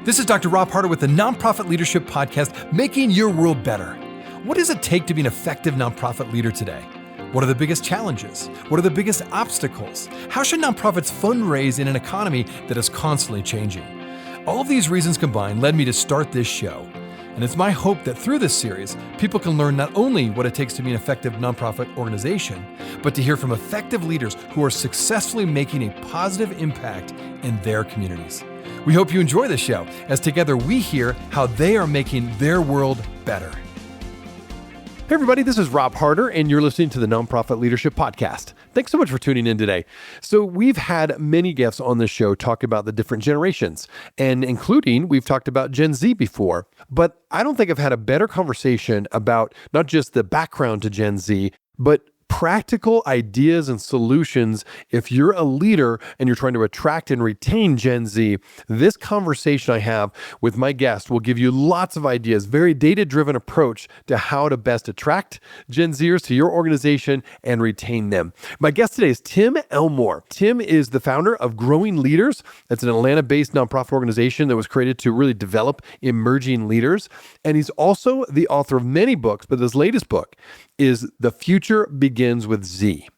This is Dr. Rob Harter with the Nonprofit Leadership Podcast, Making Your World Better. What does it take to be an effective nonprofit leader today? What are the biggest challenges? What are the biggest obstacles? How should nonprofits fundraise in an economy that is constantly changing? All of these reasons combined led me to start this show. And it's my hope that through this series, people can learn not only what it takes to be an effective nonprofit organization, but to hear from effective leaders who are successfully making a positive impact in their communities. We hope you enjoy this show, as together we hear how they are making their world better. Hey everybody, this is Rob Harter, and you're listening to the Nonprofit Leadership Podcast. Thanks so much for tuning in today. So we've had many guests on this show talk about the different generations, and including, we've talked about Gen Z before, but I don't think I've had a better conversation about not just the background to Gen Z, but practical ideas and solutions. If you're a leader and you're trying to attract and retain Gen Z, this conversation I have with my guest will give you lots of ideas, very data-driven approach to how to best attract Gen Zers to your organization and retain them. My guest today is Tim Elmore. Tim is the founder of Growing Leaders. That's an Atlanta-based nonprofit organization that was created to really develop emerging leaders. And he's also the author of many books, but his latest book is The Future Begins with Z.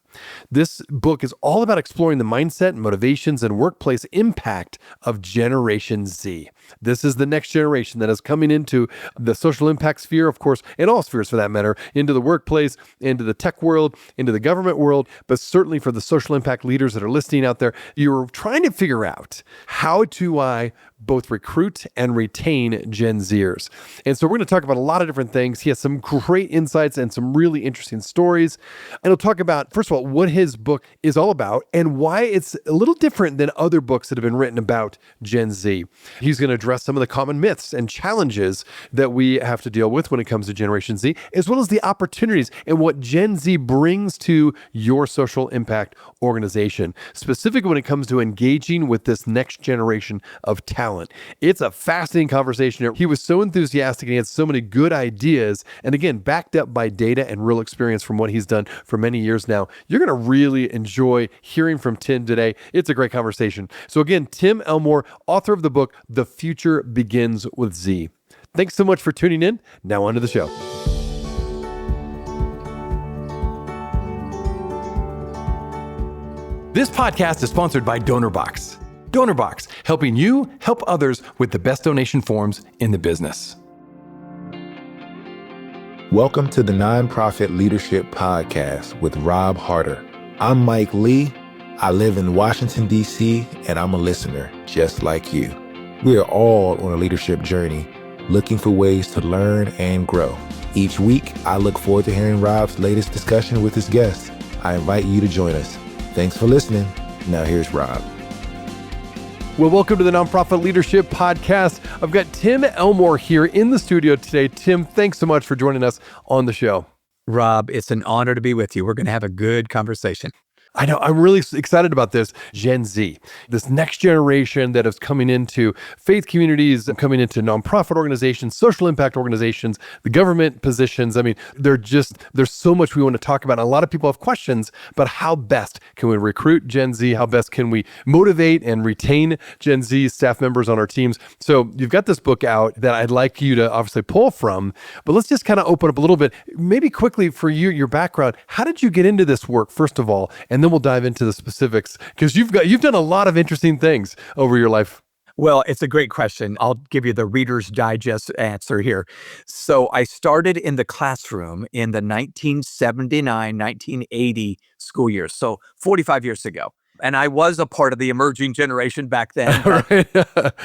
This book is all about exploring the mindset, motivations, and workplace impact of Generation Z. This is the next generation that is coming into the social impact sphere, of course, and all spheres for that matter, into the workplace, into the tech world, into the government world, but certainly for the social impact leaders that are listening out there, you're trying to figure out how do I both recruit and retain Gen Zers. And so we're going to talk about a lot of different things. He has some great insights and some really interesting stories. And he'll talk about, first of all, what his book is all about and why it's a little different than other books that have been written about Gen Z. He's going to address some of the common myths and challenges that we have to deal with when it comes to Generation Z, as well as the opportunities and what Gen Z brings to your social impact organization, specifically when it comes to engaging with this next generation of talent. It's a fascinating conversation. He was so enthusiastic and he had so many good ideas. And again, backed up by data and real experience from what he's done for many years now. You're going to really enjoy hearing from Tim today. It's a great conversation. So again, Tim Elmore, author of the book, The Future Begins with Z. Thanks so much for tuning in. Now on to the show. This podcast is sponsored by DonorBox. DonorBox, helping you help others with the best donation forms in the business. Welcome to the Nonprofit Leadership Podcast with Rob Harter. I'm Mike Lee. I live in Washington, D.C., and I'm a listener just like you. We are all on a leadership journey, looking for ways to learn and grow. Each week, I look forward to hearing Rob's latest discussion with his guests. I invite you to join us. Thanks for listening. Now here's Rob. Well, welcome to the Nonprofit Leadership Podcast. I've got Tim Elmore here in the studio today. Tim, thanks so much for joining us on the show. Rob, it's an honor to be with you. We're going to have a good conversation. I know, I'm really excited about this Gen Z, this next generation that is coming into faith communities, coming into nonprofit organizations, social impact organizations, the government positions. I mean, there's so much we want to talk about. And a lot of people have questions about how best can we recruit Gen Z? How best can we motivate and retain Gen Z staff members on our teams? So you've got this book out that I'd like you to obviously pull from, but let's just kind of open up a little bit. Maybe quickly for you, your background, how did you get into this work, first of all? And then we'll dive into the specifics because you've done a lot of interesting things over your life. Well, it's a great question. I'll give you the Reader's Digest answer here. So I started in the classroom in the 1979, 1980 school year. So 45 years ago. And I was a part of the emerging generation back then. Right.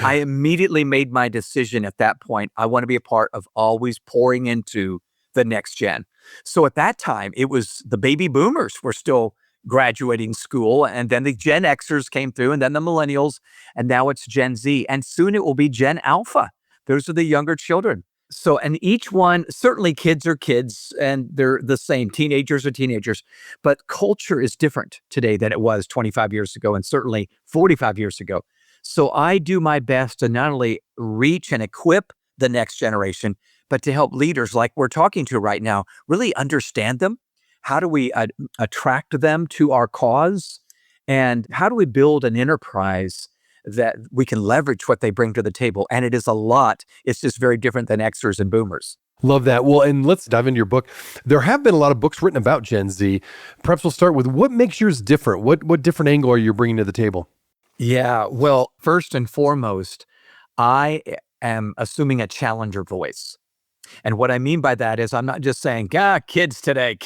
I immediately made my decision at that point. I want to be a part of always pouring into the next gen. So at that time, it was the baby boomers were still graduating school, and then the Gen Xers came through, and then the millennials, and now it's Gen Z, and soon it will be Gen Alpha. Those are the younger children. So, and each one, certainly kids are kids, and they're the same. Teenagers are teenagers, but culture is different today than it was 25 years ago, and certainly 45 years ago. So I do my best to not only reach and equip the next generation, but to help leaders like we're talking to right now, really understand them. How do we attract them to our cause? And how do we build an enterprise that we can leverage what they bring to the table. And it is a lot. It's just very different than Xers and Boomers. Love that. Well, and let's dive into your book. There have been a lot of books written about Gen Z. Perhaps we'll start with what makes yours different? What different angle are you bringing to the table? Yeah, well, first and foremost, I am assuming a challenger voice. And what I mean by that is I'm not just saying, kids today.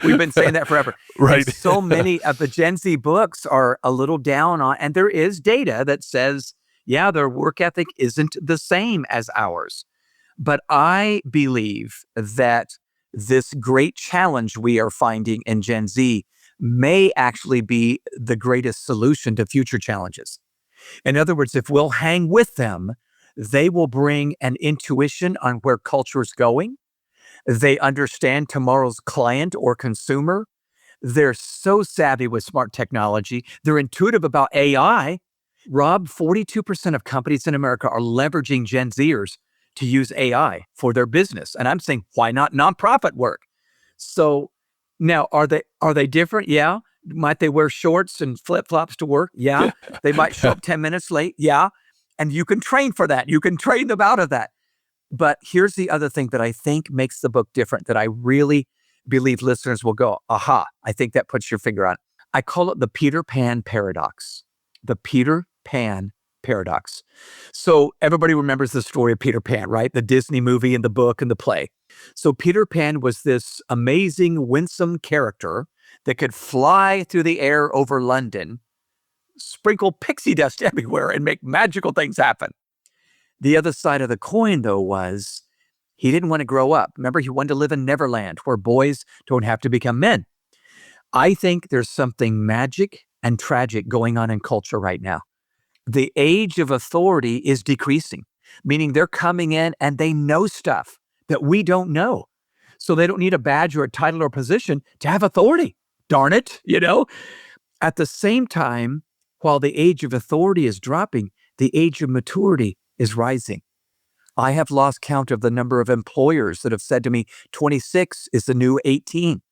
We've been saying that forever. Right. And so many of the Gen Z books are a little down on, and there is data that says, yeah, their work ethic isn't the same as ours. But I believe that this great challenge we are finding in Gen Z may actually be the greatest solution to future challenges. In other words, if we'll hang with them, they will bring an intuition on where culture is going. They understand tomorrow's client or consumer. They're so savvy with smart technology. They're intuitive about AI. Rob, 42% of companies in America are leveraging Gen Zers to use AI for their business. And I'm saying, why not nonprofit work? So now, are they different? Yeah. Might they wear shorts and flip-flops to work? Yeah. They might show up 10 minutes late. Yeah. And you can train for that. You can train them out of that. But here's the other thing that I think makes the book different that I really believe listeners will go, aha, I think that puts your finger on it. I call it the Peter Pan paradox. The Peter Pan paradox. So everybody remembers the story of Peter Pan, right? The Disney movie and the book and the play. So Peter Pan was this amazing, winsome character that could fly through the air over London, sprinkle pixie dust everywhere, and make magical things happen. The other side of the coin, though, was he didn't want to grow up. Remember, he wanted to live in Neverland, where boys don't have to become men. I think there's something magic and tragic going on in culture right now. The age of authority is decreasing, meaning they're coming in and they know stuff that we don't know. So they don't need a badge or a title or position to have authority. Darn it, At the same time, while the age of authority is dropping, the age of maturity is rising. I have lost count of the number of employers that have said to me, 26 is the new 18.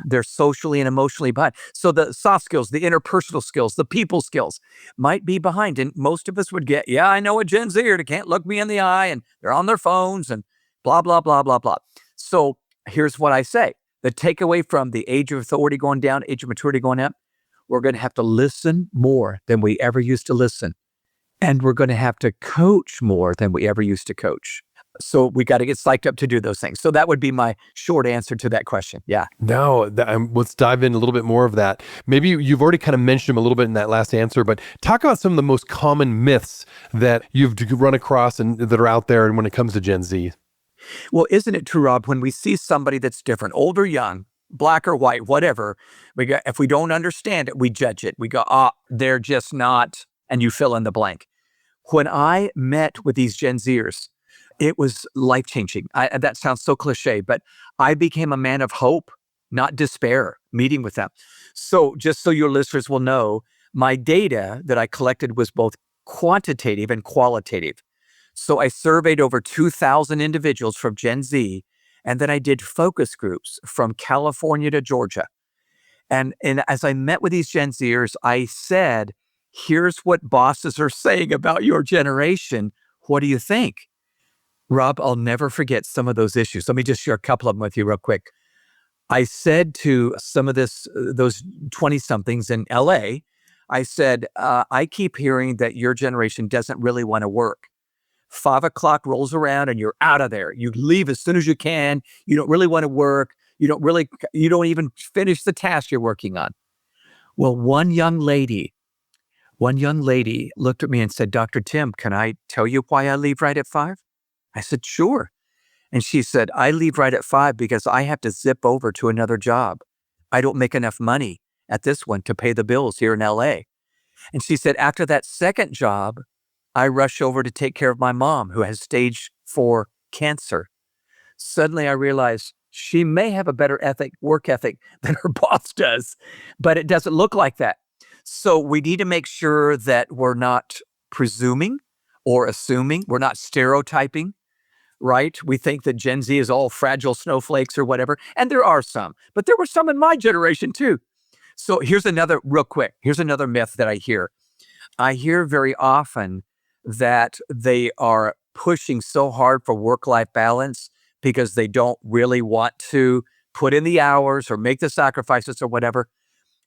They're socially and emotionally behind. So the soft skills, the interpersonal skills, the people skills might be behind. And most of us would get, I know a Gen Zer that can't look me in the eye and they're on their phones and blah, blah, blah, blah, blah. So here's what I say. The takeaway from the age of authority going down, age of maturity going up, we're going to have to listen more than we ever used to listen. And we're going to have to coach more than we ever used to coach. So we got to get psyched up to do those things. So that would be my short answer to that question. Yeah. No, let's dive in a little bit more of that. Maybe you've already kind of mentioned them a little bit in that last answer, but talk about some of the most common myths that you've run across and that are out there and when it comes to Gen Z. Well, isn't it true, Rob, when we see somebody that's different, old or young, black or white, whatever, if we don't understand it, we judge it. We go, they're just not, and you fill in the blank. When I met with these Gen Zers, it was life-changing. That sounds so cliche, but I became a man of hope, not despair, meeting with them. So just so your listeners will know, my data that I collected was both quantitative and qualitative. So I surveyed over 2,000 individuals from Gen Z, and then I did focus groups from California to Georgia. And as I met with these Gen Zers, I said, here's what bosses are saying about your generation. What do you think? Rob, I'll never forget some of those issues. Let me just share a couple of them with you real quick. I said to some of those 20-somethings in LA, I said, I keep hearing that your generation doesn't really want to work. 5 o'clock rolls around and you're out of there. You leave as soon as you can. You don't really want to work. You don't even finish the task you're working on. Well, one young lady looked at me and said, Dr. Tim, can I tell you why I leave right at 5? I said, sure. And she said, I leave right at 5 because I have to zip over to another job. I don't make enough money at this one to pay the bills here in LA. And she said, after that second job, I rush over to take care of my mom who has stage 4 cancer. Suddenly I realized she may have a better work ethic than her boss does, but it doesn't look like that. So we need to make sure that we're not presuming or assuming, we're not stereotyping, right? We think that Gen Z is all fragile snowflakes or whatever, and there are some, but there were some in my generation too. So here's another myth that I hear. I hear very often that they are pushing so hard for work-life balance because they don't really want to put in the hours or make the sacrifices or whatever.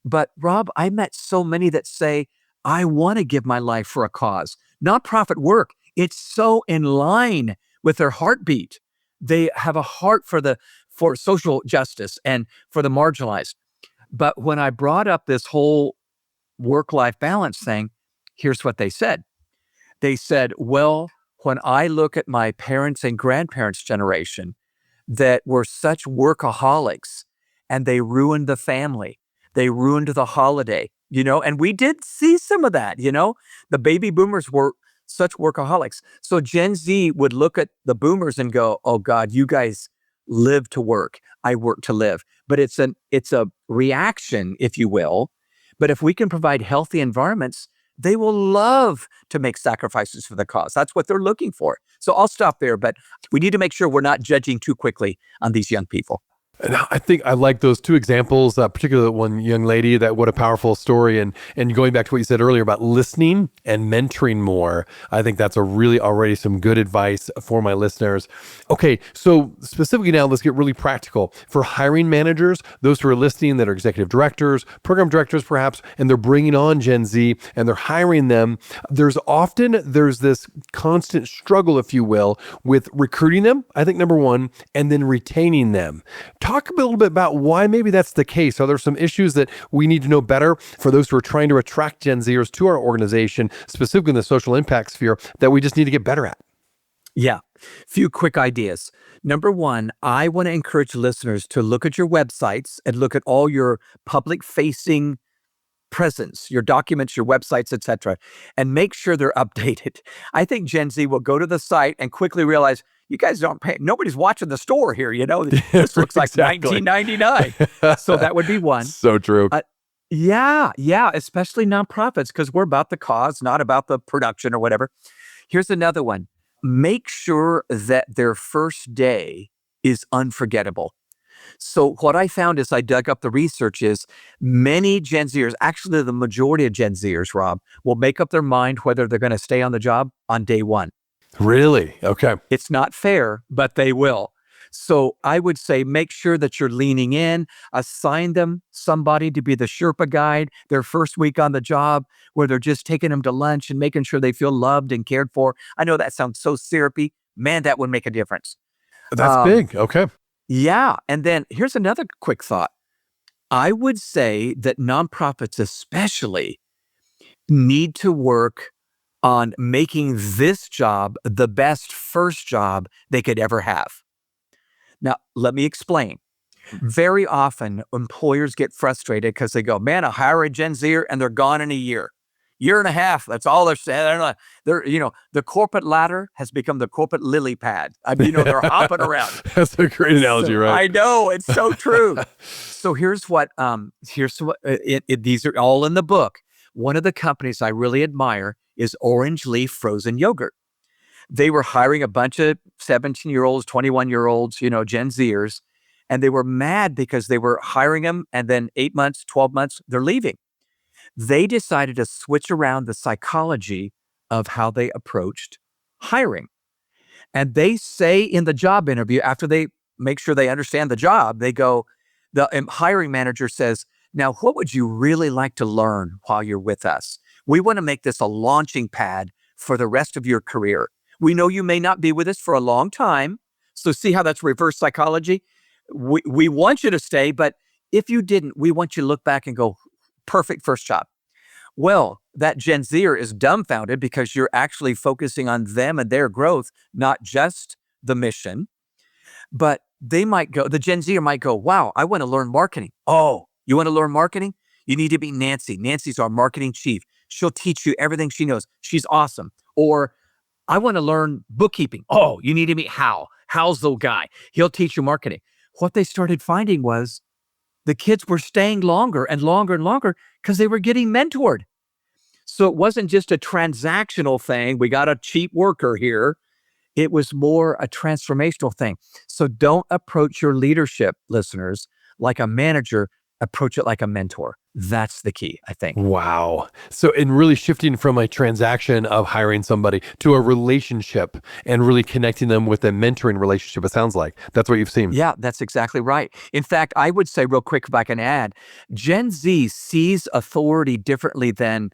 But Rob, I met so many that say, I want to give my life for a cause. Nonprofit work, it's so in line with their heartbeat. They have a heart for social justice and for the marginalized. But when I brought up this whole work-life balance thing, here's what they said. They said, well, when I look at my parents' and grandparents' generation that were such workaholics and they ruined the family, they ruined the holiday, and we did see some of that, the baby boomers were such workaholics. So Gen Z would look at the boomers and go, oh God, you guys live to work. I work to live. But it's a reaction, if you will. But if we can provide healthy environments, they will love to make sacrifices for the cause. That's what they're looking for. So I'll stop there, but we need to make sure we're not judging too quickly on these young people. And I think I like those two examples, particularly one young lady, that what a powerful story. And going back to what you said earlier about listening and mentoring more, I think that's already some good advice for my listeners. Okay, so specifically now, let's get really practical. For hiring managers, those who are listening that are executive directors, program directors perhaps, and they're bringing on Gen Z and they're hiring them, there's this constant struggle, if you will, with recruiting them, I think number one, and then retaining them. Talk a little bit about why maybe that's the case. Are there some issues that we need to know better for those who are trying to attract Gen Zers to our organization, specifically in the social impact sphere, that we just need to get better at? Yeah, few quick ideas. Number one, I want to encourage listeners to look at your websites and look at all your public-facing presence, your documents, your websites, etc., and make sure they're updated. I think Gen Z will go to the site and quickly realize, you guys don't pay. Nobody's watching the store here. This looks like Exactly. 1999. So that would be one. So true. Yeah, especially nonprofits, because we're about the cause, not about the production or whatever. Here's another one. Make sure that their first day is unforgettable. So what I found as I dug up the research is many Gen Zers, actually the majority of Gen Zers, Rob, will make up their mind whether they're going to stay on the job on day one. Really? Okay. It's not fair, but they will. So I would say make sure that you're leaning in, assign them somebody to be the Sherpa guide their first week on the job, where they're just taking them to lunch and making sure they feel loved and cared for. I know that sounds so syrupy. Man, that would make a difference. That's big. Okay. Yeah. And then here's another quick thought. I would say that nonprofits especially need to work on making this job the best first job they could ever have. Now, let me explain. Very often, employers get frustrated because they go, man, I hire a Gen Zer and they're gone in a year and a half. That's all they're saying. The corporate ladder has become the corporate lily pad. They're hopping around. That's a great analogy, right? I know, it's so true. So here's what these are all in the book. One of the companies I really admire is Orange Leaf Frozen Yogurt. They were hiring a bunch of 17-year-olds, 21-year-olds, Gen Zers, and they were mad because they were hiring them and then 8 months, 12 months, they're leaving. They decided to switch around the psychology of how they approached hiring. And they say in the job interview, after they make sure they understand the job, they go, the hiring manager says, now, what would you really like to learn while you're with us? We want to make this a launching pad for the rest of your career. We know you may not be with us for a long time. So see how that's reverse psychology? We want you to stay, but if you didn't, we want you to look back and go, perfect first job. Well, that Gen Zer is dumbfounded because you're actually focusing on them and their growth, not just the mission. But the Gen Zer might go, wow, I want to learn marketing. Oh, you want to learn marketing? You need to be Nancy. Nancy's our marketing chief. She'll teach you everything she knows. She's awesome. Or I want to learn bookkeeping. Oh, you need to meet Hal. Hal's the guy. He'll teach you marketing. What they started finding was the kids were staying longer and longer and longer because they were getting mentored. So it wasn't just a transactional thing. We got a cheap worker here. It was more a transformational thing. So don't approach your leadership, listeners, like a manager. approach it like a mentor. That's the key, I think. Wow. So in really shifting from a transaction of hiring somebody to a relationship and really connecting them with a mentoring relationship, it sounds like. That's what you've seen. Yeah, that's exactly right. In fact, I would say real quick, if I can add, Gen Z sees authority differently than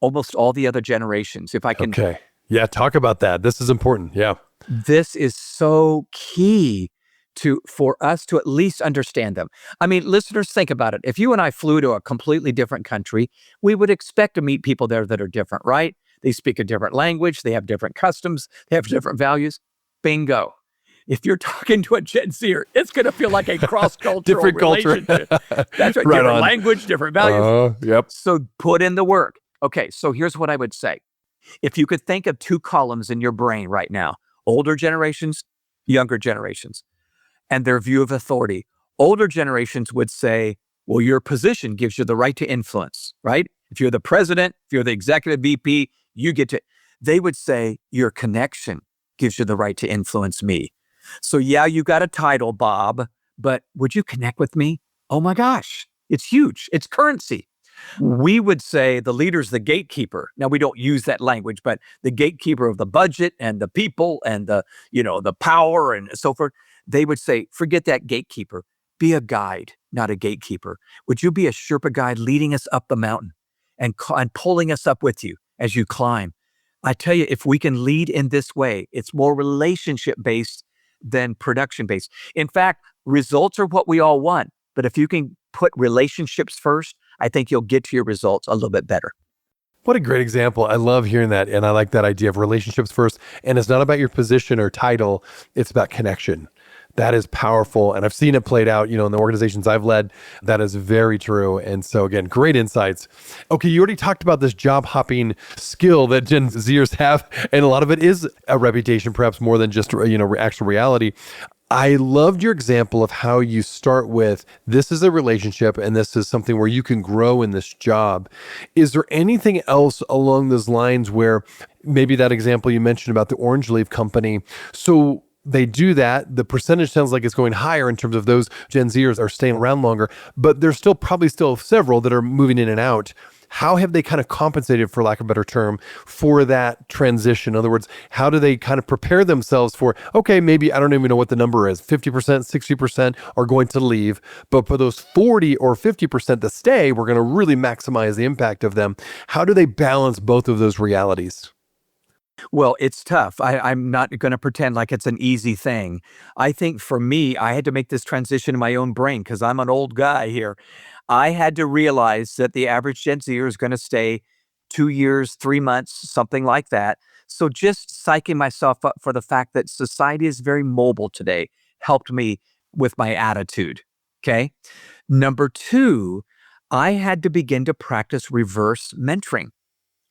almost all the other generations. If I can, Okay. Yeah, talk about that. This is important. Yeah. this is so key for us to at least understand them. I mean, listeners, think about it. If you and I flew to a completely different country, we would expect to meet people there that are different, right? They speak a different language, they have different customs, they have different values. Bingo. If you're talking to a Gen Zer, it's going to feel like a cross-cultural Different culture. relationship. That's right. Right Different on. language, different values. Yep. So put in the work. Okay, so here's what I would say. If you could think of two columns in your brain right now, older generations, younger generations, and their view of authority. Older generations would say, well, your position gives you the right to influence, right? If you're the president, if you're the executive VP, you get to, they would say, your connection gives you the right to influence me. So yeah, you got a title, Bob, but would you connect with me? Oh my gosh, it's huge. It's currency. We would say the leader's the gatekeeper. Now, we don't use that language, but the gatekeeper of the budget and the people and the power and so forth. They would say, forget that gatekeeper. Be a guide, not a gatekeeper. Would you be a Sherpa guide leading us up the mountain and pulling us up with you as you climb? I tell you, if we can lead in this way, it's more relationship-based than production-based. In fact, results are what we all want. But if you can put relationships first, I think you'll get to your results a little bit better. What a great example. I love hearing that. And I like that idea of relationships first. And it's not about your position or title. It's about connection. That is powerful. And I've seen it played out, in the organizations I've led. That is very true. And so again, great insights. Okay, you already talked about this job hopping skill that Gen Zers have. And a lot of it is a reputation, perhaps more than just, actual reality. I loved your example of how you start with, this is a relationship and this is something where you can grow in this job. Is there anything else along those lines where maybe that example you mentioned about the Orange Leaf company? So they do that. The percentage sounds like it's going higher in terms of those Gen Zers are staying around longer, but there's probably still several that are moving in and out. How have they kind of compensated, for lack of a better term, for that transition? In other words, how do they kind of prepare themselves for, okay, maybe, I don't even know what the number is, 50%, 60% are going to leave, but for those 40 or 50% that stay, we're going to really maximize the impact of them. How do they balance both of those realities? Well, it's tough. I'm not going to pretend like it's an easy thing. I think for me, I had to make this transition in my own brain because I'm an old guy here. I had to realize that the average Gen Zer is going to stay 2 years, 3 months, something like that. So just psyching myself up for the fact that society is very mobile today helped me with my attitude. Okay. Number two, I had to begin to practice reverse mentoring.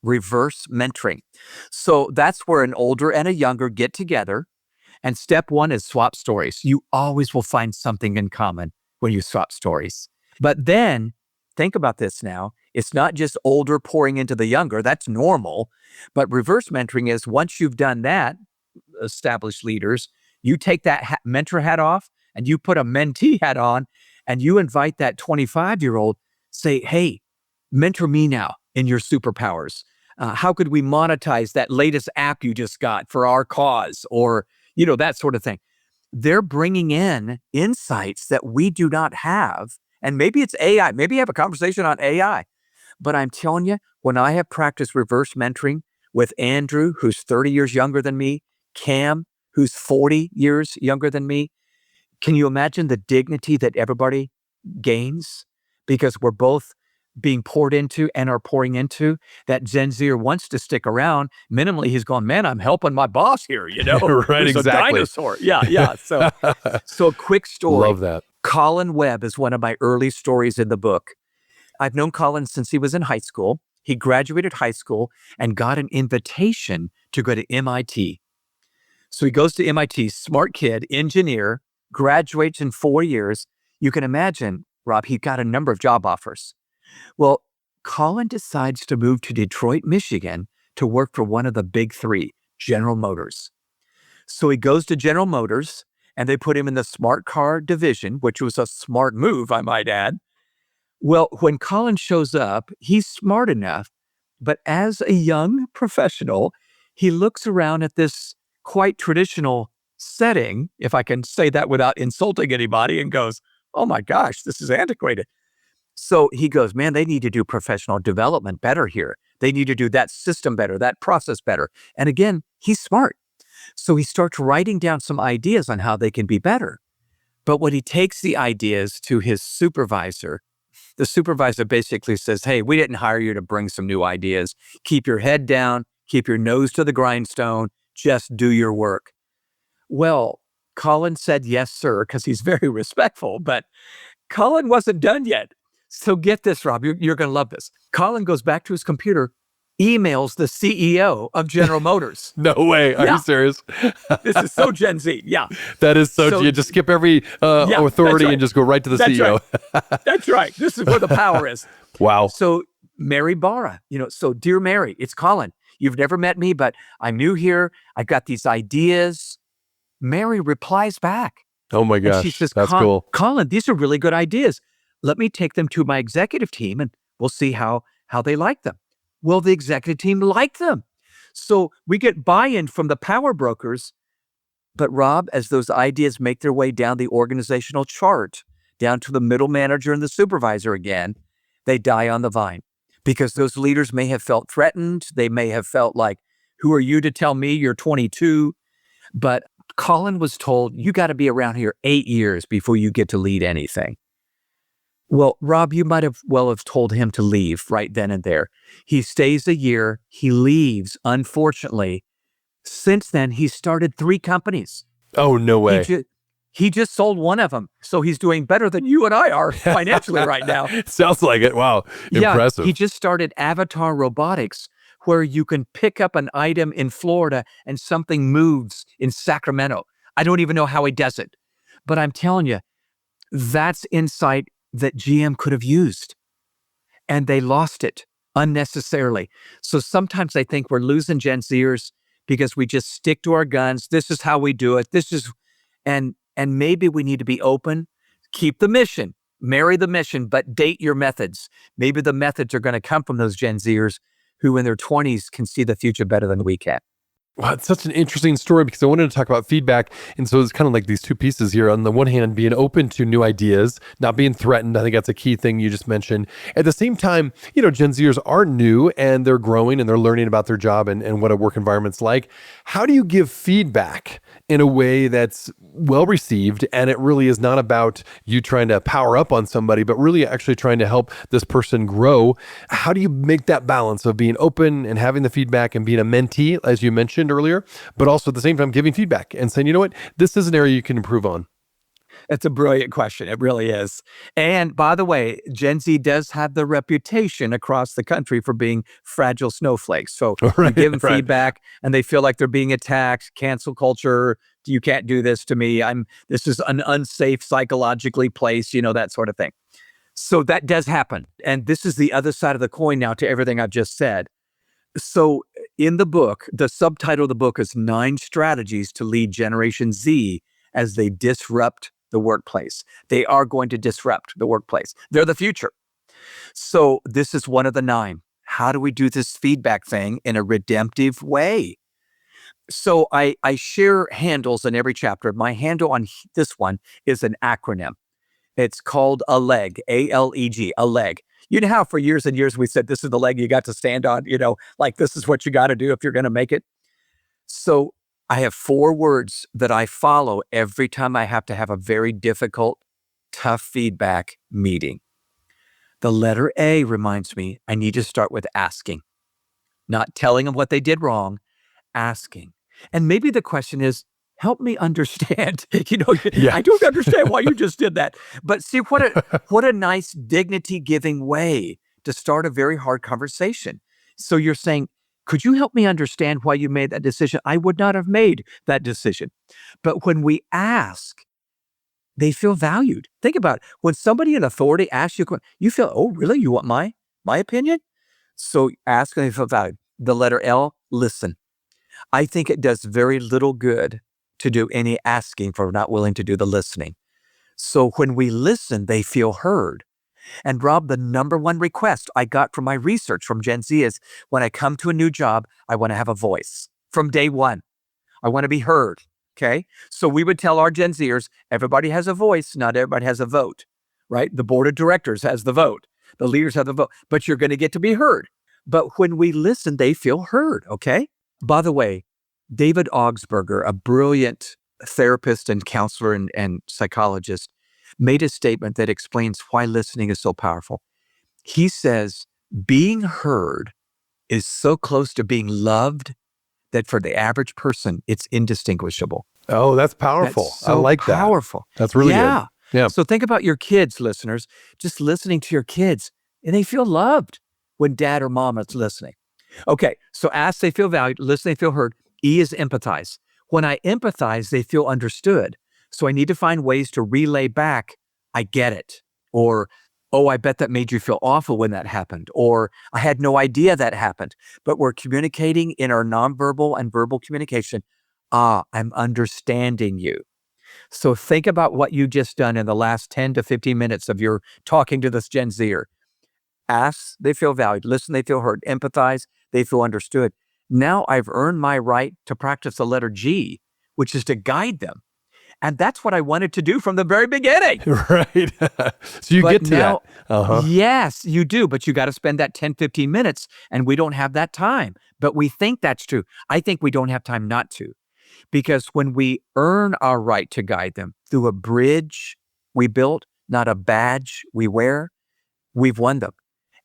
Reverse mentoring. So that's where an older and a younger get together. And step one is swap stories. You always will find something in common when you swap stories. But then think about this now. It's not just older pouring into the younger. That's normal. But reverse mentoring is once you've done that, established leaders, you take that mentor hat off and you put a mentee hat on and you invite that 25-year-old, say, hey, mentor me now in your superpowers. How could we monetize that latest app you just got for our cause? Or, that sort of thing. They're bringing in insights that we do not have. And maybe it's AI. Maybe you have a conversation on AI. But I'm telling you, when I have practiced reverse mentoring with Andrew, who's 30 years younger than me, Cam, who's 40 years younger than me, can you imagine the dignity that everybody gains? Because we're both being poured into and are pouring into. That Gen Zer wants to stick around. Minimally, he's going, man, I'm helping my boss here, Right, There's exactly. a dinosaur. Yeah. So a quick story. Love that. Colin Webb is one of my early stories in the book. I've known Colin since he was in high school. He graduated high school and got an invitation to go to MIT. So he goes to MIT, smart kid, engineer, graduates in 4 years. You can imagine, Rob, he got a number of job offers. Well, Colin decides to move to Detroit, Michigan to work for one of the big three, General Motors. So he goes to General Motors and they put him in the smart car division, which was a smart move, I might add. Well, when Colin shows up, he's smart enough, but as a young professional, he looks around at this quite traditional setting, if I can say that without insulting anybody, and goes, oh my gosh, this is antiquated. So he goes, man, they need to do professional development better here. They need to do that system better, that process better. And again, he's smart. So he starts writing down some ideas on how they can be better. But when he takes the ideas to his supervisor, the supervisor basically says, hey, we didn't hire you to bring some new ideas. Keep your head down, keep your nose to the grindstone, just do your work. Well, Colin said, yes, sir, because he's very respectful, but Colin wasn't done yet. So get this, Rob, you're going to love this. Colin goes back to his computer, emails the CEO of General Motors. No way. Are you serious? This is so Gen Z. Yeah. That is so you just skip every authority right. and just go right to the That's CEO. Right. That's right. This is where the power is. Wow. So Mary Barra, so dear Mary, it's Colin. You've never met me, but I'm new here. I've got these ideas. Mary replies back. Oh my gosh. She says, that's cool. Colin, these are really good ideas. Let me take them to my executive team and we'll see how they like them. Well, the executive team liked them. So we get buy-in from the power brokers. But Rob, as those ideas make their way down the organizational chart, down to the middle manager and the supervisor again, they die on the vine because those leaders may have felt threatened. They may have felt like, who are you to tell me you're 22? But Colin was told, you got to be around here 8 years before you get to lead anything. Well, Rob, you might have told him to leave right then and there. He stays a year. He leaves, unfortunately. Since then, he started 3 companies. Oh, no way. He just sold one of them. So he's doing better than you and I are financially right now. Sounds like it. Wow. Impressive. He just started Avatar Robotics, where you can pick up an item in Florida and something moves in Sacramento. I don't even know how he does it. But I'm telling you, that's insight that GM could have used. And they lost it unnecessarily. So sometimes I think we're losing Gen Zers because we just stick to our guns. This is how we do it. And maybe we need to be open, keep the mission, marry the mission, but date your methods. Maybe the methods are going to come from those Gen Zers who in their 20s can see the future better than we can. Wow, it's such an interesting story because I wanted to talk about feedback. And so it's kind of like these two pieces here. On the one hand, being open to new ideas, not being threatened. I think that's a key thing you just mentioned. At the same time, Gen Zers are new and they're growing and they're learning about their job and what a work environment's like. How do you give feedback in a way that's well received and it really is not about you trying to power up on somebody, but really actually trying to help this person grow? How do you make that balance of being open and having the feedback and being a mentee, as you mentioned earlier, but also at the same time giving feedback and saying, you know what, this is an area you can improve on? It's a brilliant question. It really is. And by the way, Gen Z does have the reputation across the country for being fragile snowflakes. So you give them feedback and they feel like they're being attacked, cancel culture, you can't do this to me. This is an unsafe psychologically place, that sort of thing. So that does happen. And this is the other side of the coin now to everything I've just said. So in the book, the subtitle of the book is 9 Strategies to Lead Generation Z as They Disrupt the Workplace. They are going to disrupt the workplace. They're the future. So this is one of the 9. How do we do this feedback thing in a redemptive way? So I share handles in every chapter. My handle on this one is an acronym. It's called ALEG, A-L-E-G, ALEG. You know how for years and years we said, this is the leg you got to stand on, like this is what you got to do if you're going to make it. So I have 4 words that I follow every time I have to have a very difficult, tough feedback meeting. The letter A reminds me I need to start with asking, not telling them what they did wrong, asking. And maybe the question is, help me understand. I don't understand why you just did that. But see, what a nice dignity-giving way to start a very hard conversation. So you're saying, could you help me understand why you made that decision? I would not have made that decision. But when we ask, they feel valued. Think about it. When somebody in authority asks you, you feel, oh, really? You want my opinion? So ask and they feel valued. The letter L, listen. I think it does very little good to do any asking for not willing to do the listening. So when we listen, they feel heard. And Rob, the number one request I got from my research from Gen Z is when I come to a new job, I want to have a voice from day one. I want to be heard. Okay. So we would tell our Gen Zers, everybody has a voice, not everybody has a vote, right? The board of directors has the vote. The leaders have the vote, but you're going to get to be heard. But when we listen, they feel heard. Okay. By the way, David Augsburger, a brilliant therapist and counselor and psychologist, made a statement that explains why listening is so powerful. He says, being heard is so close to being loved that for the average person, it's indistinguishable. Oh, that's powerful. That's so I like that. Powerful. That's really good. Yeah. So think about your kids, listeners, just listening to your kids, and they feel loved when dad or mom is listening. Okay, so ask, they feel valued, listen, they feel heard. E is empathize. When I empathize, they feel understood. So I need to find ways to relay back, I get it. Or, oh, I bet that made you feel awful when that happened. Or I had no idea that happened. But we're communicating in our nonverbal and verbal communication. I'm understanding you. So think about what you just done in the last 10 to 15 minutes of your talking to this Gen Zer. Ask, they feel valued. Listen, they feel heard. Empathize, they feel understood. Now I've earned my right to practice the letter G, which is to guide them. And that's what I wanted to do from the very beginning. Right. So you get to now, that. Uh-huh. Yes, you do. But you got to spend that 10, 15 minutes, and we don't have that time. But we think that's true. I think we don't have time not to. Because when we earn our right to guide them through a bridge we built, not a badge we wear, we've won them.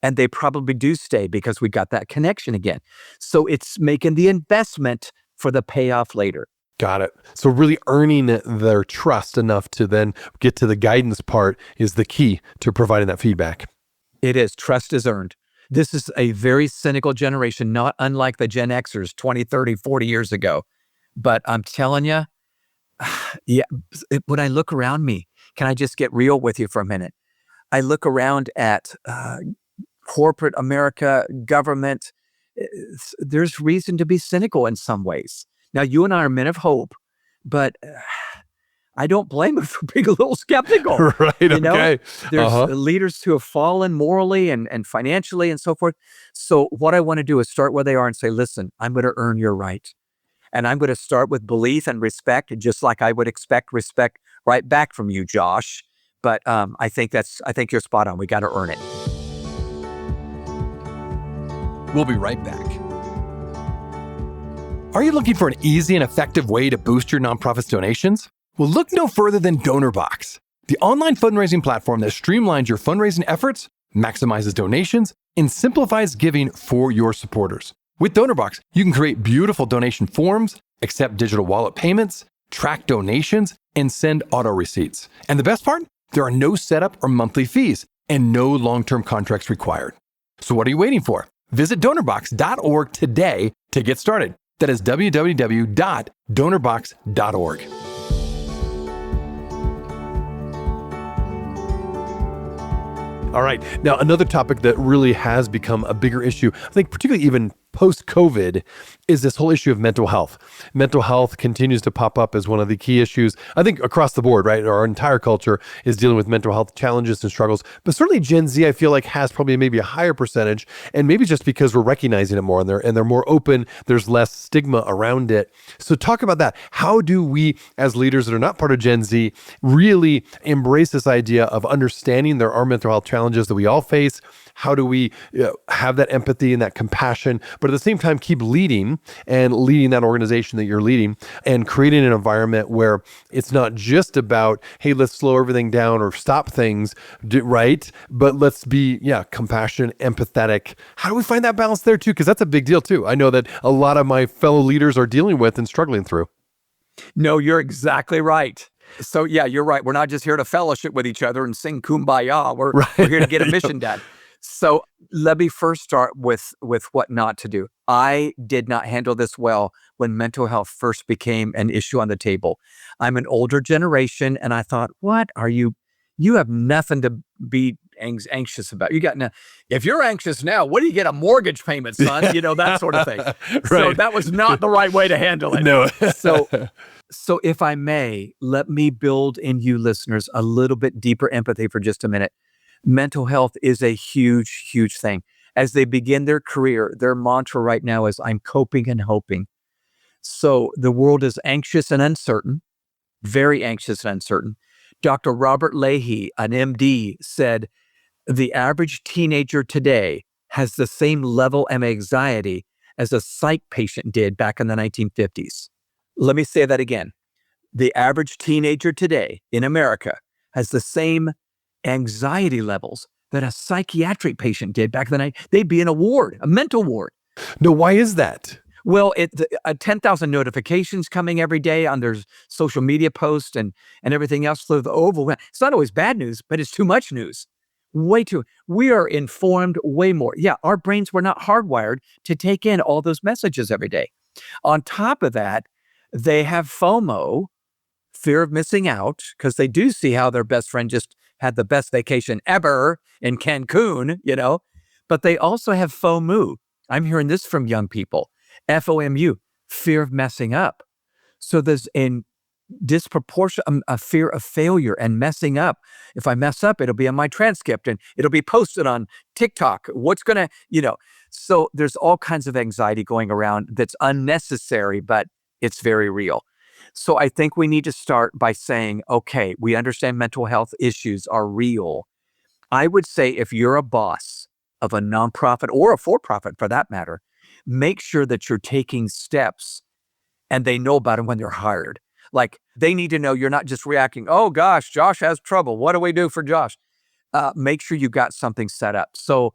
And they probably do stay because we got that connection again. So it's making the investment for the payoff later. Got it. So really earning their trust enough to then get to the guidance part is the key to providing that feedback. It is. Trust is earned. This is a very cynical generation, not unlike the Gen Xers 20, 30, 40 years ago. But I'm telling you, when I look around me, can I just get real with you for a minute? I look around at corporate America, government. There's reason to be cynical in some ways. Now, you and I are men of hope, but I don't blame them for being a little skeptical. Right, okay. There's leaders who have fallen morally and financially and so forth. So what I want to do is start where they are and say, listen, I'm going to earn your right. And I'm going to start with belief and respect, just like I would expect respect right back from you, Josh. But I think you're spot on. We got to earn it. We'll be right back. Are you looking for an easy and effective way to boost your nonprofit's donations? Well, look no further than DonorBox, the online fundraising platform that streamlines your fundraising efforts, maximizes donations, and simplifies giving for your supporters. With DonorBox, you can create beautiful donation forms, accept digital wallet payments, track donations, and send auto receipts. And the best part? There are no setup or monthly fees and no long-term contracts required. So what are you waiting for? Visit donorbox.org today to get started. That is www.donorbox.org. All right. Now, another topic that really has become a bigger issue, I think particularly even post-COVID, is this whole issue of mental health. Mental health continues to pop up as one of the key issues, I think, across the board, right? Our entire culture is dealing with mental health challenges and struggles. But certainly Gen Z, I feel like, has probably maybe a higher percentage, and maybe just because we're recognizing it more and they're more open, there's less stigma around it. So talk about that. How do we, as leaders that are not part of Gen Z, really embrace this idea of understanding there are mental health challenges that we all face? How do we have that empathy and that compassion, but at the same time keep leading that organization that you're leading and creating an environment where it's not just about, hey, let's slow everything down or stop things, right? But let's be, compassionate, empathetic. How do we find that balance there too? Because that's a big deal too. I know that a lot of my fellow leaders are dealing with and struggling through. No, you're exactly right. So you're right. We're not just here to fellowship with each other and sing Kumbaya. We're here to get a mission done. So let me first start with what not to do. I did not handle this well when mental health first became an issue on the table. I'm an older generation, and I thought, what are you have nothing to be anxious about. If you're anxious now, what do you get, a mortgage payment, son? That sort of thing. Right. So that was not the right way to handle it. No. So if I may, let me build in you listeners a little bit deeper empathy for just a minute. Mental health is a huge, huge thing. As they begin their career, their mantra right now is, I'm coping and hoping. So the world is anxious and uncertain, very anxious and uncertain. Dr. Robert Leahy, an MD, said the average teenager today has the same level of anxiety as a psych patient did back in the 1950s. Let me say that again. The average teenager today in America has the same anxiety levels that a psychiatric patient did back in the night. They'd be in a ward, a mental ward. No, why is that? Well, 10,000 notifications coming every day on their social media posts and everything else. So the overwhelm. It's not always bad news, but it's too much news. Way too. We are informed way more. Yeah, our brains were not hardwired to take in all those messages every day. On top of that, they have FOMO, fear of missing out, because they do see how their best friend just had the best vacation ever in Cancun, but they also have FOMO. I'm hearing this from young people. FOMU, fear of messing up. So there's in disproportionate a fear of failure and messing up. If I mess up, it'll be on my transcript and it'll be posted on TikTok. So there's all kinds of anxiety going around that's unnecessary, but it's very real. So I think we need to start by saying, okay, we understand mental health issues are real. I would say if you're a boss of a nonprofit or a for-profit for that matter, make sure that you're taking steps and they know about them when they're hired. Like they need to know you're not just reacting, oh gosh, Josh has trouble. What do we do for Josh? Make sure you got something set up. So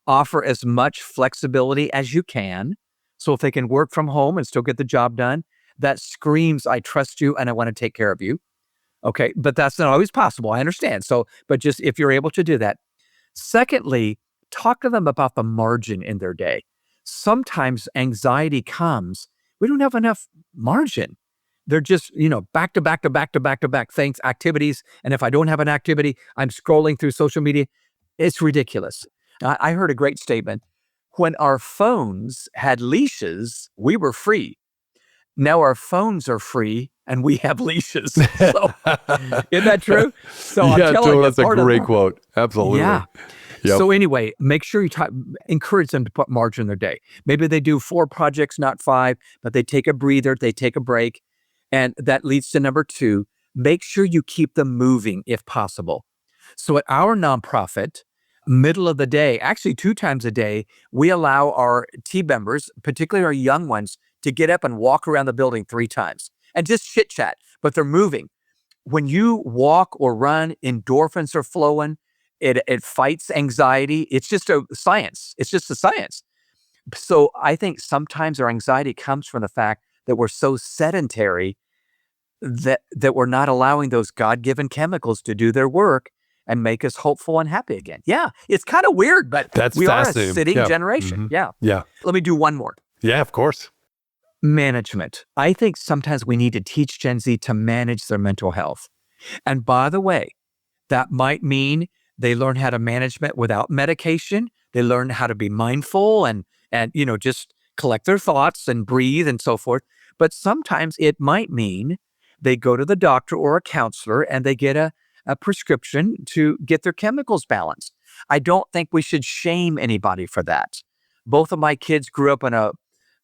offer as much flexibility as you can. So if they can work from home and still get the job done, that screams, I trust you and I want to take care of you. Okay, but that's not always possible. I understand. So, but just if you're able to do that. Secondly, talk to them about the margin in their day. Sometimes anxiety comes, we don't have enough margin. They're just, back to back to back to back to back things, activities. And if I don't have an activity, I'm scrolling through social media. It's ridiculous. I heard a great statement. When our phones had leashes, we were free. Now our phones are free and we have leashes. So, isn't that true? So I'm telling you, that's a great quote. Absolutely. Yeah. Yep. So anyway, make sure you encourage them to put margin in their day. Maybe they do 4 projects, not 5, but they take a breather, they take a break. And that leads to number 2, make sure you keep them moving if possible. So at our nonprofit, middle of the day, actually 2 times a day, we allow our team members, particularly our young ones, to get up and walk around the building 3 times and just chit chat, but they're moving. When you walk or run, endorphins are flowing. It fights anxiety. It's just a science. It's just a science. So I think sometimes our anxiety comes from the fact that we're so sedentary that we're not allowing those God-given chemicals to do their work and make us hopeful and happy again. Yeah, it's kind of weird, but That's we are a fascinating. sitting Yeah. generation. Mhm. Yeah. Yeah. Let me do one more. Yeah, of course. Management. I think sometimes we need to teach Gen Z to manage their mental health. And by the way, that might mean they learn how to manage it without medication. They learn how to be mindful and just collect their thoughts and breathe and so forth. But sometimes it might mean they go to the doctor or a counselor and they get a prescription to get their chemicals balanced. I don't think we should shame anybody for that. Both of my kids grew up in a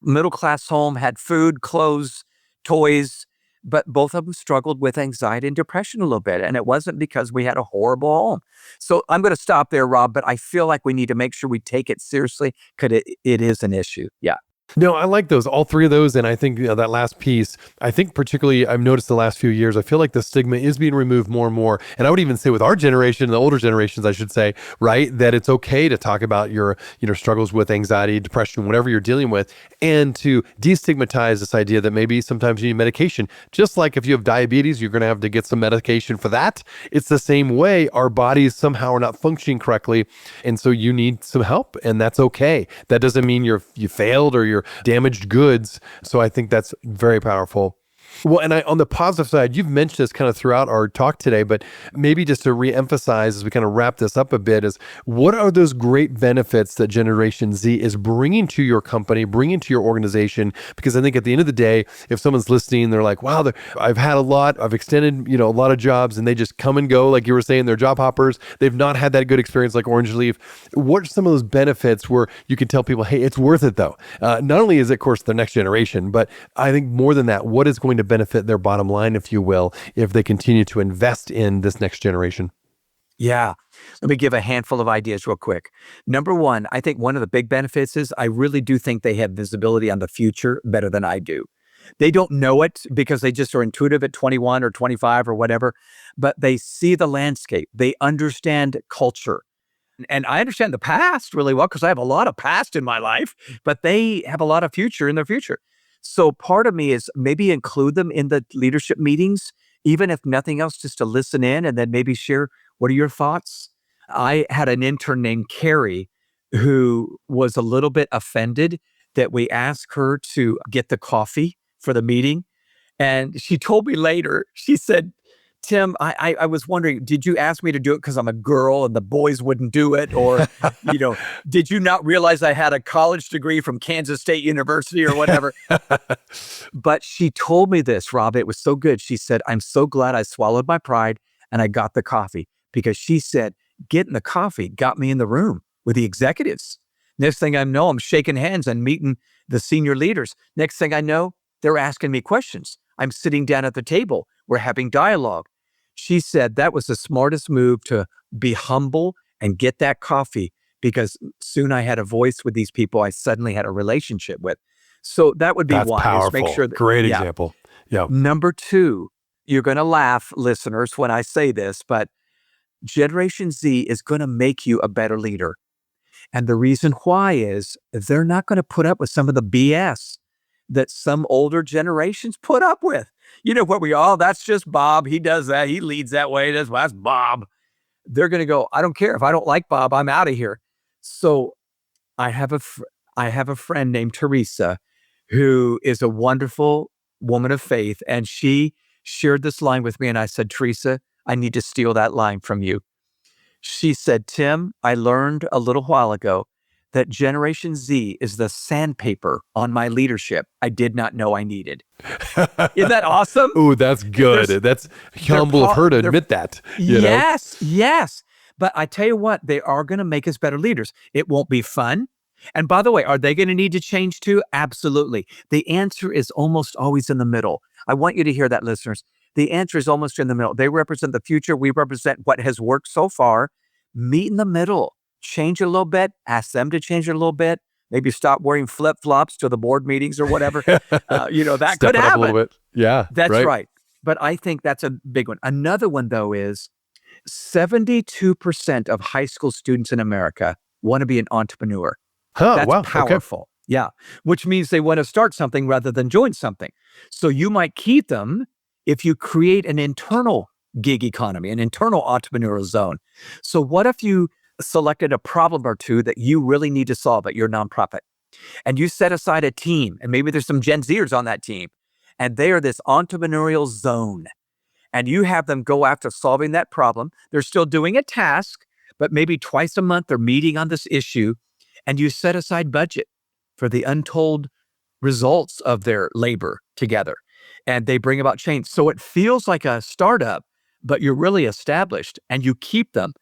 middle-class home, had food, clothes, toys, but both of them struggled with anxiety and depression a little bit. And it wasn't because we had a horrible home. So I'm going to stop there, Rob, but I feel like we need to make sure we take it seriously because it is an issue. Yeah. No, I like those, all 3 of those. And I think that last piece, I think particularly I've noticed the last few years, I feel like the stigma is being removed more and more. And I would even say with our generation, the older generations, I should say, right, that it's okay to talk about your, struggles with anxiety, depression, whatever you're dealing with, and to destigmatize this idea that maybe sometimes you need medication. Just like if you have diabetes, you're going to have to get some medication for that. It's the same way. Our bodies somehow are not functioning correctly. And so you need some help, and that's okay. That doesn't mean you failed or you're damaged goods. So I think that's very powerful. Well, and on the positive side, you've mentioned this kind of throughout our talk today, but maybe just to reemphasize as we kind of wrap this up a bit is what are those great benefits that Generation Z is bringing to your company, bringing to your organization? Because I think at the end of the day, if someone's listening, they're like, wow, I've had a lot, I've extended, a lot of jobs and they just come and go. Like you were saying, they're job hoppers. They've not had that good experience like Orange Leaf. What are some of those benefits where you can tell people, hey, it's worth it though? Not only is it, of course, the next generation, but I think more than that, what is going to benefit their bottom line, if you will, if they continue to invest in this next generation? Yeah. Let me give a handful of ideas real quick. Number one, I think one of the big benefits is I really do think they have visibility on the future better than I do. They don't know it because they just are intuitive at 21 or 25 or whatever, but they see the landscape. They understand culture. And I understand the past really well because I have a lot of past in my life, but they have a lot of future in their future. So part of me is maybe include them in the leadership meetings, even if nothing else, just to listen in and then maybe share, what are your thoughts? I had an intern named Carrie who was a little bit offended that we asked her to get the coffee for the meeting. And she told me later, she said, Tim, I was wondering, did you ask me to do it because I'm a girl and the boys wouldn't do it? Or, did you not realize I had a college degree from Kansas State University or whatever? But she told me this, Rob, it was so good. She said, I'm so glad I swallowed my pride and I got the coffee, because she said, getting the coffee got me in the room with the executives. Next thing I know, I'm shaking hands and meeting the senior leaders. Next thing I know, they're asking me questions. I'm sitting down at the table. We're having dialogue. She said that was the smartest move, to be humble and get that coffee, because soon I had a voice with these people I suddenly had a relationship with. So that would be That's one. powerful. Is make sure that, Great example. Yeah. Number two, you're going to laugh, listeners, when I say this, but Generation Z is going to make you a better leader. And the reason why is they're not going to put up with some of the BS that some older generations put up with. What that's just Bob. He does that. He leads that way. That's Bob. They're going to go, I don't care. If I don't like Bob, I'm out of here. So I have a friend named Teresa, who is a wonderful woman of faith. And she shared this line with me. And I said, Teresa, I need to steal that line from you. She said, Tim, I learned a little while ago that Generation Z is the sandpaper on my leadership I did not know I needed. Isn't that awesome? Ooh, that's good. That's humble of her to admit that. Yes. But I tell you what, they are going to make us better leaders. It won't be fun. And by the way, are they going to need to change too? Absolutely. The answer is almost always in the middle. I want you to hear that, listeners. The answer is almost in the middle. They represent the future. We represent what has worked so far. Meet in the middle. Change it a little bit. Ask them to change it a little bit. Maybe stop wearing flip-flops to the board meetings or whatever. That Step could it up happen. a little bit. Yeah, That's right. But I think that's a big one. Another one, though, is 72% of high school students in America want to be an entrepreneur. That's Wow. powerful. Okay. Yeah. Which means they want to start something rather than join something. So you might keep them if you create an internal gig economy, an internal entrepreneurial zone. So what if you selected a problem or two that you really need to solve at your nonprofit, and you set aside a team, and maybe there's some Gen Zers on that team, and they are this entrepreneurial zone, and you have them go after solving that problem. They're still doing a task, but maybe twice a month they're meeting on this issue, and you set aside budget for the untold results of their labor together, and they bring about change. So it feels like a startup, but you're really established, and you keep them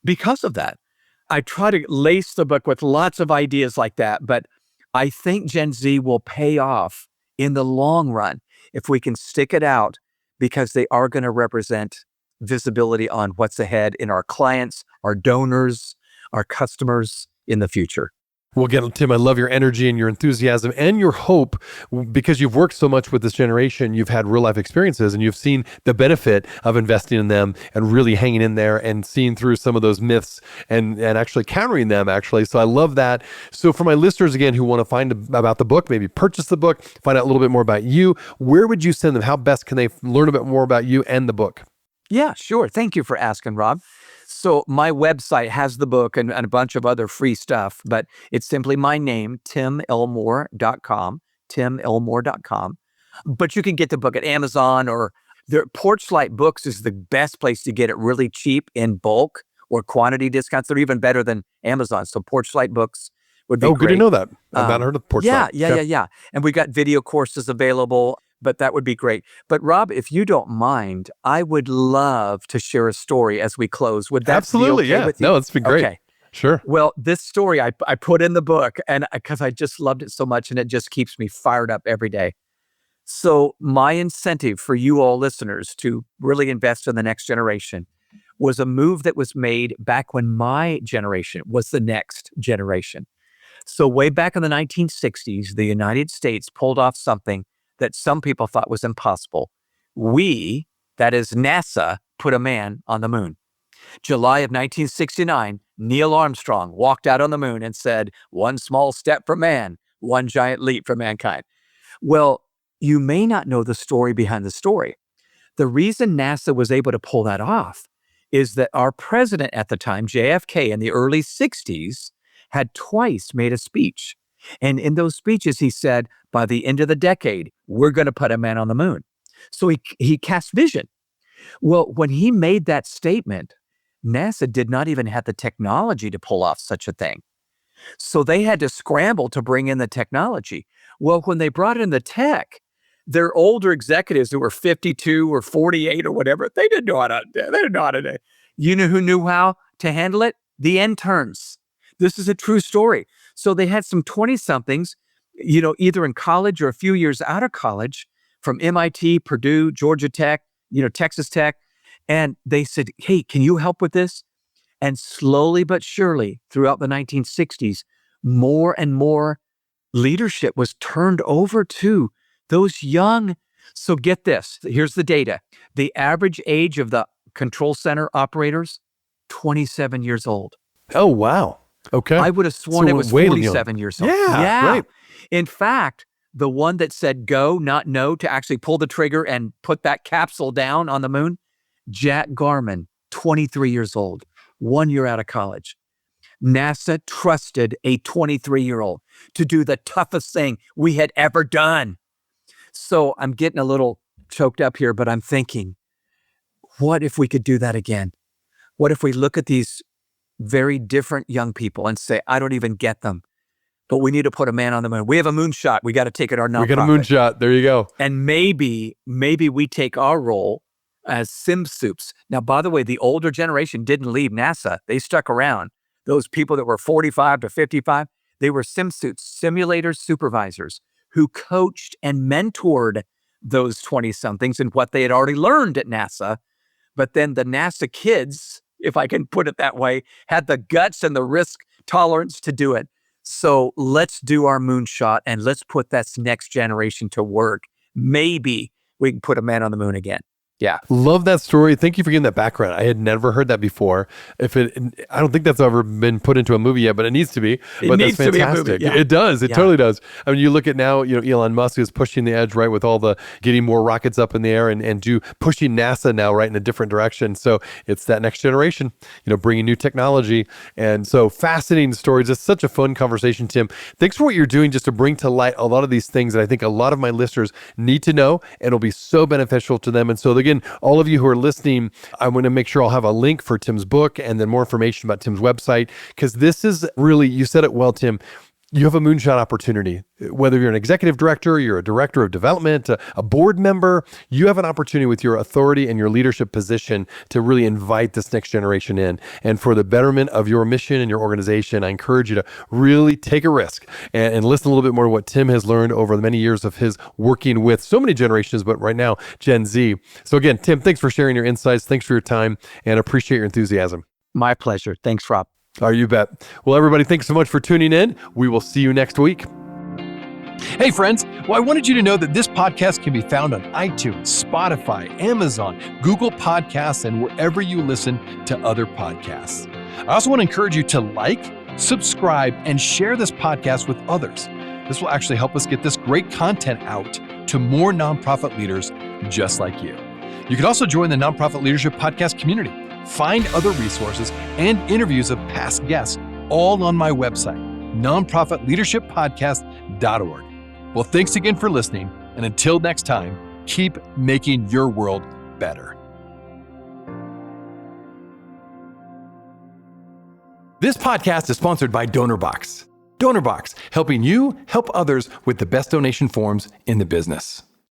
because of that. I try to lace the book with lots of ideas like that, but I think Gen Z will pay off in the long run if we can stick it out, because they are going to represent visibility on what's ahead in our clients, our donors, our customers in the future. Well, again, Tim, I love your energy and your enthusiasm and your hope, because you've worked so much with this generation. You've had real life experiences and you've seen the benefit of investing in them and really hanging in there and seeing through some of those myths and actually countering them, actually. So I love that. So for my listeners, again, who want to find about the book, maybe purchase the book, find out a little bit more about you, where would you send them? How best can they learn a bit more about you and the book? Yeah, sure. Thank you for asking, Rob. So my website has the book and a bunch of other free stuff, but it's simply my name, timelmore.com, timelmore.com. But you can get the book at Amazon, or Porchlight Books is the best place to get it really cheap in bulk or quantity discounts. They're even better than Amazon. So Porchlight Books would be Oh, great. good to know that. I've not heard of Porchlight. Yeah. And we got video courses available, but that would be great. But Rob, if you don't mind, I would love to share a story as we close. Would that Absolutely, be okay with you? No, it's been great. Okay. Sure. Well, this story I put in the book, and because I just loved it so much, and it just keeps me fired up every day. So my incentive for you all listeners to really invest in the next generation was a move that was made back when my generation was the next generation. So way back in the 1960s, the United States pulled off something that some people thought was impossible. We, that is NASA, put a man on the moon. July of 1969, Neil Armstrong walked out on the moon and said, "One small step for man, one giant leap for mankind." Well, you may not know the story behind the story. The reason NASA was able to pull that off is that our president at the time, JFK, in the early 60s, had twice made a speech. And in those speeches, he said, by the end of the decade, we're going to put a man on the moon. So he cast vision. Well, when he made that statement, NASA did not even have the technology to pull off such a thing. So they had to scramble to bring in the technology. Well, when they brought in the tech, their older executives who were 52 or 48 or whatever, they didn't know how to. You know who knew how to handle it? The interns. This is a true story. So they had some 20-somethings, either in college or a few years out of college, from MIT, Purdue, Georgia Tech, Texas Tech. And they said, "Hey, can you help with this?" And slowly but surely, throughout the 1960s, more and more leadership was turned over to those young. So get this, here's the data. The average age of the control center operators, 27 years old. Oh, wow. Okay. I would have sworn it was way 47 years old. Yeah, right. In fact, the one that said go, not no, to actually pull the trigger and put that capsule down on the moon, Jack Garman, 23 years old, 1 year out of college. NASA trusted a 23-year-old to do the toughest thing we had ever done. So I'm getting a little choked up here, but I'm thinking, what if we could do that again? What if we look at these very different young people and say, I don't even get them, but we need to put a man on the moon. We have a moonshot. We got to take it our nonprofit. We got a moonshot. There you go. And maybe we take our role as sim soups. Now, by the way, the older generation didn't leave NASA. They stuck around. Those people that were 45 to 55, they were sim suits, simulator supervisors who coached and mentored those 20-somethings in what they had already learned at NASA. But then the NASA kids, if I can put it that way, had the guts and the risk tolerance to do it. So let's do our moonshot and let's put that next generation to work. Maybe we can put a man on the moon again. Yeah. Love that story. Thank you for giving that background. I had never heard that before. I don't think that's ever been put into a movie yet, but it needs to be. But that's fantastic. To be a movie, yeah. It does. It totally does. I mean, you look at now, Elon Musk is pushing the edge, right, with all the getting more rockets up in the air and pushing NASA now, right, in a different direction. So it's that next generation, bringing new technology. And so fascinating stories. It's such a fun conversation, Tim. Thanks for what you're doing just to bring to light a lot of these things that I think a lot of my listeners need to know and it'll be so beneficial to them. And so again, all of you who are listening, I want to make sure I'll have a link for Tim's book and then more information about Tim's website, because this is really, you said it well, Tim. You have a moonshot opportunity. Whether you're an executive director, you're a director of development, a board member, you have an opportunity with your authority and your leadership position to really invite this next generation in. And for the betterment of your mission and your organization, I encourage you to really take a risk and listen a little bit more to what Tim has learned over the many years of his working with so many generations, but right now, Gen Z. So again, Tim, thanks for sharing your insights. Thanks for your time and appreciate your enthusiasm. My pleasure. Thanks, Rob. Oh, you bet. Well, everybody, thanks so much for tuning in. We will see you next week. Hey, friends. Well, I wanted you to know that this podcast can be found on iTunes, Spotify, Amazon, Google Podcasts, and wherever you listen to other podcasts. I also want to encourage you to like, subscribe, and share this podcast with others. This will actually help us get this great content out to more nonprofit leaders just like you. You can also join the Nonprofit Leadership Podcast community. Find other resources and interviews of past guests all on my website, nonprofitleadershippodcast.org. Well, thanks again for listening, And until next time, keep making your world better. This podcast is sponsored by DonorBox. DonorBox, helping you help others with the best donation forms in the business.